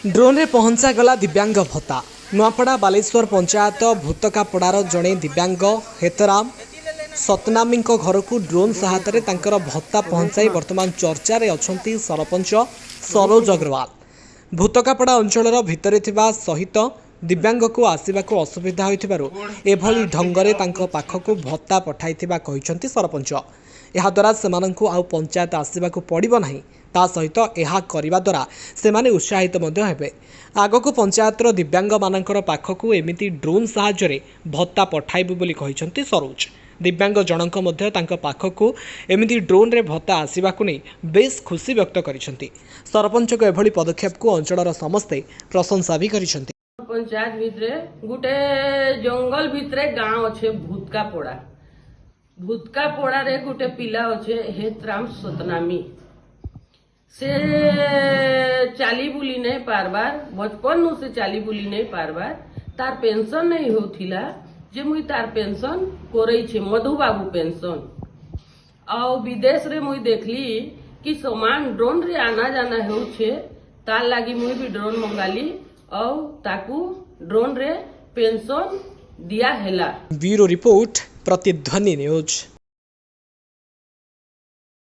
Drone रे पहुंचा गला दिव्यांग भत्ता नुआपड़ा बालेश्वर पंचायत भूतकापड़ार जड़े दिव्यांग हेतराम सतनामी घर को ड्रोन सहायता तांकर भत्ता पहुंचाई वर्तमान चर्चा रे अछंती सरपंच सरोज अग्रवाल। भूतकापड़ा अंचल भितर सहित दिव्यांग को आसवाक असुविधा होइथिबारु एभली ढंगरे तांको पाखकु भत्ता पठाइथिबा कहिसंती सरपंच। यह द्वारा सेमानंकु आउ पंचायत आसवाक पड़िबो नाही, ता सहित यह करने द्वारा सेमाने उत्साहित हेबे। आगको पंचायतर दिव्यांग मानकर पाखकु एमिति ड्रोन साहाय्य भत्ता पठाइबु बोली कहिसंती सरोज। दिव्यांग जनक मध्य तांको पाखकु एमिति ड्रोन रे भत्ता आसवाकु नै बेस खुशी व्यक्त करिसंती। सरपंच को एभली पदक्षेप को अंचलर समस्ते प्रशंसा भी करिसंती। पंचायत भितरे गुटे जंगल भितरे गाँव अच्छे भूतकापड़ा रे गुटे पिला अच्छे हेतराम सतनामी से चाली बुली नहीं पारबार बचपन नु से चाली बुली नहीं पारबार तार पेंशन नहीं होथिला जे मुई तार पेंशन कोरई छे मधुबाबू पेंशन और विदेश रे मुई देखली कि समान ड्रोन रे आना जाना हो छे तार लागी मुई भी ड्रोन मंगाली और ताकू ड्रोन रे पेंशन दिया हेला। ब्यूरो रिपोर्ट प्रतिध्वनि न्यूज।